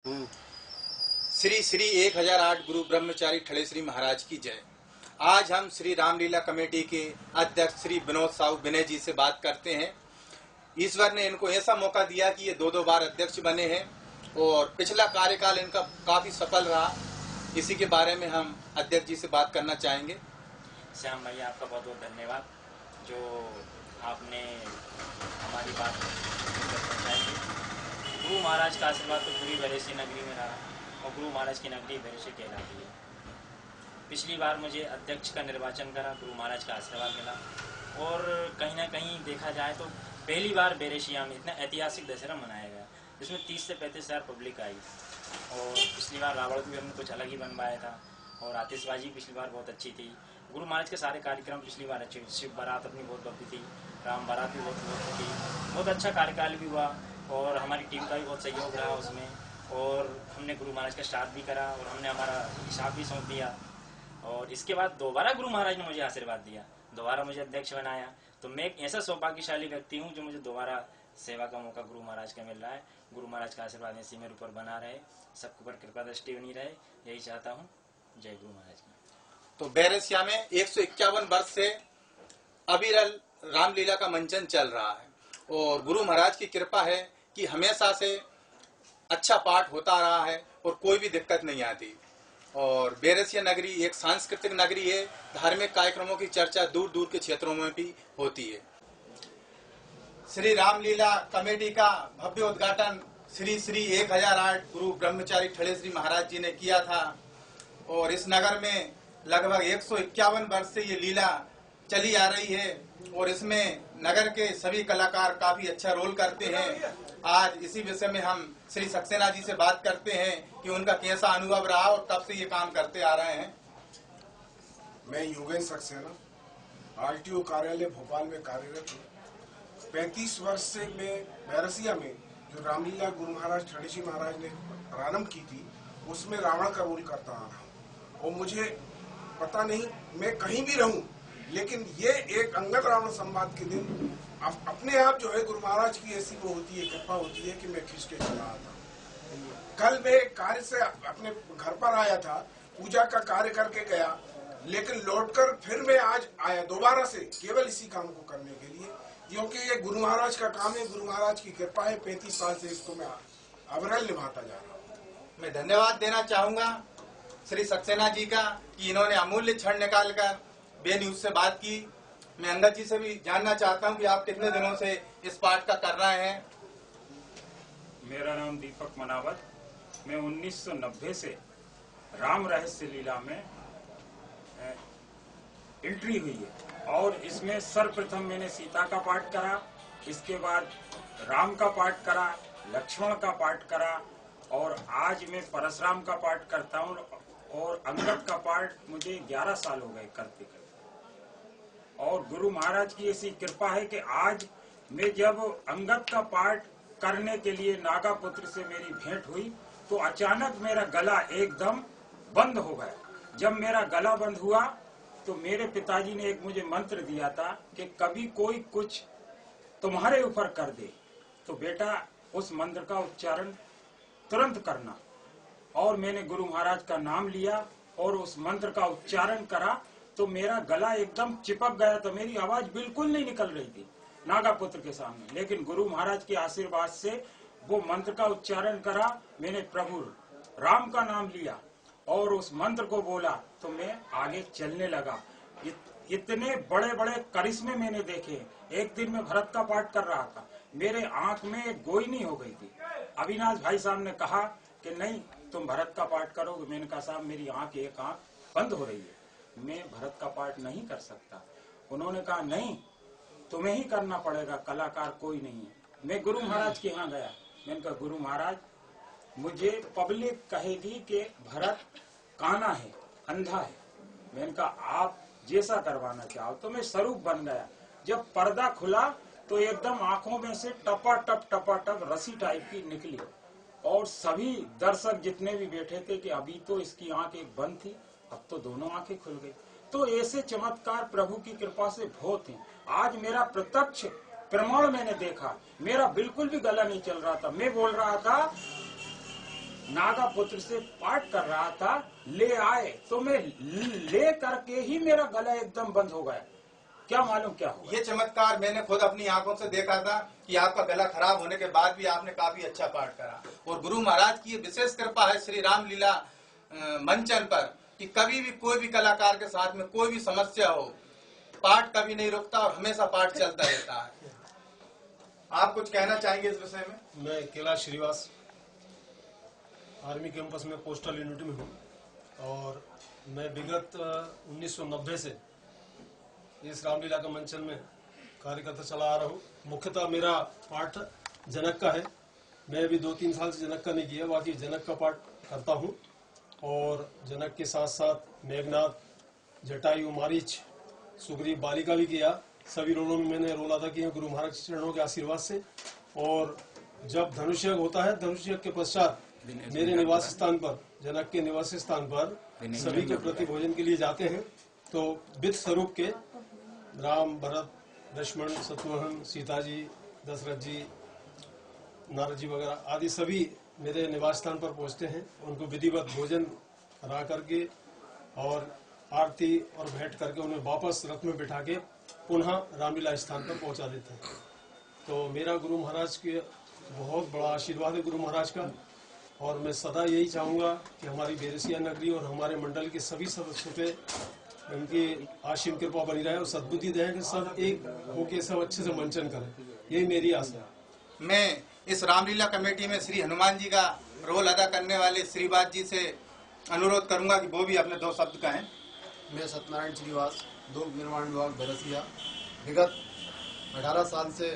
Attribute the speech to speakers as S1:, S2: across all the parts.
S1: श्री श्री 1008 गुरु ब्रह्मचारी ठले श्री महाराज की जय। आज हम श्री रामलीला कमेटी के अध्यक्ष श्री विनोद साहू विनय जी से बात करते हैं। ईश्वर ने इनको ऐसा मौका दिया कि ये दो बार अध्यक्ष बने हैं और पिछला कार्यकाल इनका काफी सफल रहा। इसी के बारे में हम अध्यक्ष जी से बात करना चाहेंगे।
S2: श्याम भैया, आपका बहुत बहुत धन्यवाद जो आपने हमारी बात पहुँचाई। गुरु महाराज का आशीर्वाद तो पूरी बेरेसी नगरी में रहा और गुरु महाराज की नगरी बेरेसी कहलाती है। पिछली बार मुझे अध्यक्ष का निर्वाचन करा, गुरु महाराज का आशीर्वाद मिला और कहीं ना कहीं देखा जाए तो पहली बार बेरेसिया में इतना ऐतिहासिक दशहरा मनाया गया जिसमें 30 से 35,000 पब्लिक आई। और पिछली बार रावण भी हमने कुछ अलग ही बनवाया था और आतिशबाजी पिछली बार बहुत अच्छी थी। गुरु महाराज के सारे कार्यक्रम पिछली बार अच्छे, शिव बारात अपनी बहुत भव्य थी, राम बारात भी बहुत थी, बहुत अच्छा कार्यकाल भी हुआ और हमारी टीम का भी बहुत सहयोग रहा उसमें। और हमने गुरु महाराज का स्टार्ट भी करा और हमने हमारा हिसाब भी सौंप दिया। और इसके बाद दोबारा गुरु महाराज ने मुझे आशीर्वाद दिया, दोबारा मुझे अध्यक्ष बनाया। तो मैं एक ऐसा सौभाग्यशाली व्यक्ति हूँ जो मुझे दोबारा सेवा का मौका गुरु महाराज का मिल रहा है। गुरु महाराज का आशीर्वाद इसी मेरे ऊपर बना रहे, सबके ऊपर कृपा दृष्टि बनी रहे, यही चाहता हूँ। जय गुरु महाराज की।
S1: तो बेरेसिया में 151 वर्ष से अविरल रामलीला का मंचन चल रहा है और गुरु महाराज की कृपा है कि हमेशा से अच्छा पाठ होता रहा है और कोई भी दिक्कत नहीं आती। और बेरेसिया नगरी एक सांस्कृतिक नगरी है, धार्मिक कार्यक्रमों की चर्चा दूर दूर के क्षेत्रों में भी होती है। श्री रामलीला कमेटी का भव्य उद्घाटन श्री श्री 1008 गुरु ब्रह्मचारी ठले श्री महाराज जी ने किया था और इस नगर में लगभग 151 वर्ष से ये लीला चली आ रही है और इसमें नगर के सभी कलाकार काफी अच्छा रोल करते हैं। आज इसी विषय में हम श्री सक्सेना जी से बात करते हैं कि उनका कैसा अनुभव रहा और कब से ये काम करते आ रहे हैं।
S3: मैं योगेंद्र सक्सेना आरटीओ कार्यालय भोपाल में कार्यरत हूँ। 35 वर्ष से मैं बेरेसिया में जो रामलीला गुरु महाराज ठले श्री महाराज ने प्रारंभ की थी उसमें रावण का रोल करता आ रहा हूँ और मुझे पता नहीं मैं कहीं भी रहूं लेकिन ये एक अंगद रावण संवाद के दिन अपने आप जो है गुरु महाराज की ऐसी वो होती है, कृपा होती है कि मैं खींच के चला आता। कल मैं कार्य से अपने घर पर आया था, पूजा का कार्य करके गया, लेकिन लौटकर फिर मैं आज आया दोबारा से केवल इसी काम को करने के लिए, क्योंकि ये गुरु महाराज का काम है, गुरु महाराज की कृपा है। 35 साल से इसको मैं अविरल निभाता जा रहा हूँ।
S1: मैं धन्यवाद देना चाहूंगा श्री सक्सेना जी का कि इन्होंने अमूल्य क्षण निकालकर बे न्यूज से बात की। मैं अंगद जी से भी जानना चाहता हूं कि आप कितने दिनों से इस पाठ का कर रहे हैं।
S4: मेरा नाम दीपक मनावत। मैं 1990 से राम रहस्य लीला में एंट्री हुई है और इसमें सर्वप्रथम मैंने सीता का पाठ करा, इसके बाद राम का पाठ करा, लक्ष्मण का पाठ करा और आज मैं परशुराम का पाठ करता हूँ और अंगद का पाठ मुझे 11 साल हो गए करते करते। और गुरु महाराज की ऐसी कृपा है कि आज मैं जब अंगद का पाठ करने के लिए नागापुत्र से मेरी भेंट हुई तो अचानक मेरा गला एकदम बंद हो गया। जब मेरा गला बंद हुआ तो मेरे पिताजी ने एक मुझे मंत्र दिया था कि कभी कोई कुछ तुम्हारे ऊपर कर दे तो बेटा उस मंत्र का उच्चारण तुरंत करना। और मैंने गुरु महाराज का नाम लिया और उस मंत्र का उच्चारण करा तो मेरा गला एकदम चिपक गया, तो मेरी आवाज बिल्कुल नहीं निकल रही थी नागापुत्र के सामने। लेकिन गुरु महाराज के आशीर्वाद से वो मंत्र का उच्चारण करा, मैंने प्रभु राम का नाम लिया और उस मंत्र को बोला तो मैं आगे चलने लगा। इतने बड़े बड़े करिश्मे मैंने देखे। एक दिन मैं भरत का पाठ कर रहा था, मेरे आंख में गोई नहीं हो गई थी। अविनाश भाई साहब ने कहा कि नहीं तुम भरत का पाठ करोगे। मैंने कहा साहब मेरी एक आंख बंद हो रही है, मैं भरत का पाठ नहीं कर सकता। उन्होंने कहा नहीं तुम्हें ही करना पड़ेगा, कलाकार कोई नहीं है। मैं गुरु महाराज के यहाँ गया, मैंने कहा गुरु महाराज मुझे पब्लिक कहेगी कि भरत काना है, अंधा है। मैंने कहा आप जैसा करवाना चाहो। तो मैं स्वरूप बन गया। जब पर्दा खुला तो एकदम आंखों में से टपाटप रसी टाइप की निकली और सभी दर्शक जितने भी बैठे थे कि अभी तो इसकी आंख एक बंद थी, अब तो दोनों आंखें खुल गई। तो ऐसे चमत्कार प्रभु की कृपा से बहुत हैं। आज मेरा प्रत्यक्ष प्रमाण मैंने देखा, मेरा बिल्कुल भी गला नहीं चल रहा था। मैं बोल रहा था नागापुत्र से पाठ कर रहा था, ले आए तो मैं ले करके ही मेरा गला एकदम बंद हो गया। क्या मालूम क्या हुआ।
S1: ये चमत्कार मैंने खुद अपनी आंखों से देखा था कि आपका गला खराब होने के बाद भी आपने काफी अच्छा पाठ करा। और गुरु महाराज की ये विशेष कृपा है श्री रामलीला मंचन पर कि कभी भी कोई भी कलाकार के साथ में कोई भी समस्या हो, पाठ कभी नहीं रुकता और हमेशा पाठ चलता रहता है। आप कुछ कहना चाहेंगे इस विषय में?
S5: मैं कैलाश श्रीवास आर्मी कैंपस में पोस्टल यूनिट में हूँ और मैं विगत 1990 से इस रामलीला का मंचन में कार्य करता चला आ रहा हूँ। मुख्यतः मेरा पाठ जनक का है। मैं अभी 2-3 साल से जनक का नहीं किया, बाकी जनक का पाठ करता हूँ। और जनक के साथ साथ मेघनाथ, जटायु, मारीच, सुग्रीव, बालिका भी किया। सभी रोलों में मैंने रोल अदा किए गुरु महाराज के चरणों के आशीर्वाद से। और जब धनुष यज्ञ होता है, धनुष यज्ञ के पश्चात मेरे निवास स्थान पर, जनक के निवास स्थान पर सभी के प्रति भोजन के लिए जाते हैं। तो वित्त स्वरूप के राम, भरत, लक्ष्मण, शत्रुघ्न, सीता जी, दशरथ जी, नारद जी वगैरह आदि सभी मेरे निवास स्थान पर पहुंचते हैं। उनको विधिवत भोजन करा करके और आरती और भेंट करके उन्हें वापस रथ में बिठा के पुनः रामलीला स्थान पर पहुंचा देते हैं। तो मेरा गुरु महाराज के बहुत बड़ा आशीर्वाद है गुरु महाराज का। और मैं सदा यही चाहूँगा कि हमारी बेरसिया नगरी और हमारे मंडल के सभी सदस्यों पे उनकी आशीम कृपा बनी रहे और सद्बुद्धि दें कि सब एक होके सब अच्छे से मंचन करें। यही मेरी आशा है।
S1: मैं इस रामलीला कमेटी में श्री हनुमान जी का रोल अदा करने वाले श्रीवास जी से अनुरोध करूंगा कि वो भी अपने 2 शब्द कहें।
S6: मैं सत्यनारायण श्रीवास, लोक निर्माण विभाग बेरसिया, विगत 18 साल से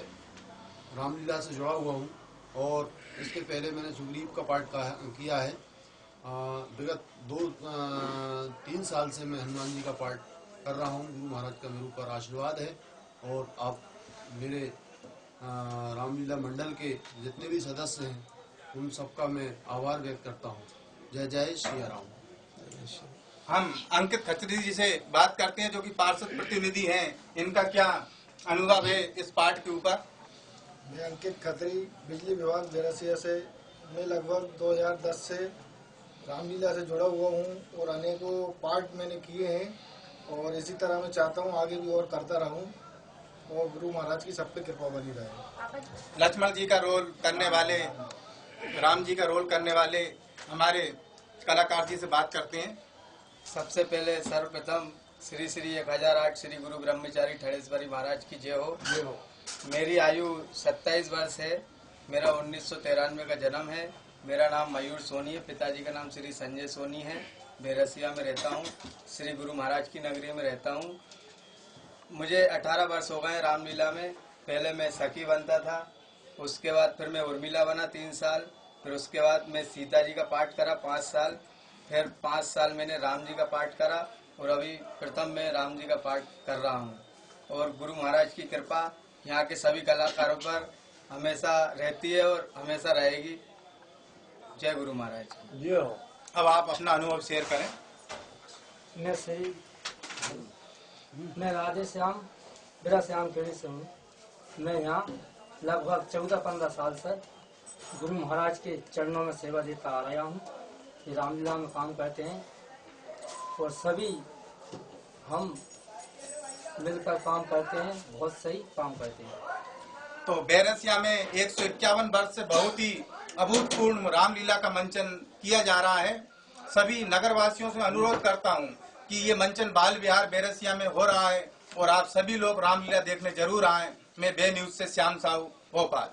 S6: रामलीला से जुड़ा हुआ हूँ। और इसके पहले मैंने सुग्रीव का पाठ किया है। विगत 2-3 साल से मैं हनुमान जी का पाठ कर रहा हूँ। गुरु महाराज का मेरे ऊपर आशीर्वाद है। और आप मेरे रामलीला मंडल के जितने भी सदस्य हैं उन सबका मैं आभार व्यक्त करता हूँ। जय जय श्री राम।
S1: हम अंकित खत्री जी से बात करते हैं जो कि पार्षद प्रतिनिधि हैं। इनका क्या अनुभव है इस पाठ के ऊपर?
S7: मैं अंकित खत्री, बिजली विभाग बेरसिया से। मैं लगभग 2010 से रामलीला से जुड़ा हुआ हूँ और अनेकों पाठ मैंने किए हैं और इसी तरह मैं चाहता हूँ आगे भी और करता रहूँ और गुरु महाराज की सब पे कृपा बनी रहे।
S1: लक्ष्मण जी का रोल करने वाले, राम जी का रोल करने वाले हमारे कलाकार जी से बात करते हैं।
S8: सबसे पहले सर्वप्रथम श्री श्री 1008 श्री गुरु ब्रह्मचारी ठड़ेश्वरी महाराज की जय हो। मेरी आयु 27 वर्ष है। मेरा 1993 का जन्म है। मेरा नाम मयूर सोनी है। पिताजी का नाम श्री संजय सोनी है। बेरसिया में रहता हूँ। श्री गुरु महाराज की नगरी में रहता हूँ। मुझे 18 वर्ष हो गए रामलीला में। पहले मैं सखी बनता था, उसके बाद फिर मैं उर्मिला बना 3 साल, फिर उसके बाद मैं सीता जी का पाठ करा 5 साल, फिर 5 साल मैंने राम जी का पाठ करा और अभी प्रथम मैं राम जी का पाठ कर रहा हूँ। और गुरु महाराज की कृपा यहाँ के सभी कलाकारों पर हमेशा रहती है और हमेशा रहेगी। जय गुरु महाराज की।
S1: अब आप अपना अनुभव शेयर करें।
S9: मैं राधे श्याम बेरसिया खेड़ी से हूँ। मैं यहाँ लगभग 14-15 साल से गुरु महाराज के चरणों में सेवा देता आ रहा हूँ। ये रामलीला में काम करते हैं और सभी हम मिलकर काम करते हैं, बहुत सही काम करते हैं।
S1: तो बेरसिया में 151 वर्ष से बहुत ही अभूतपूर्व रामलीला का मंचन किया जा रहा है। सभी नगरवासियों से अनुरोध करता हूं कि ये मंचन बाल विहार बेरसिया में हो रहा है और आप सभी लोग रामलीला देखने जरूर आएं। मैं बे न्यूज से श्याम साहू, भोपाल।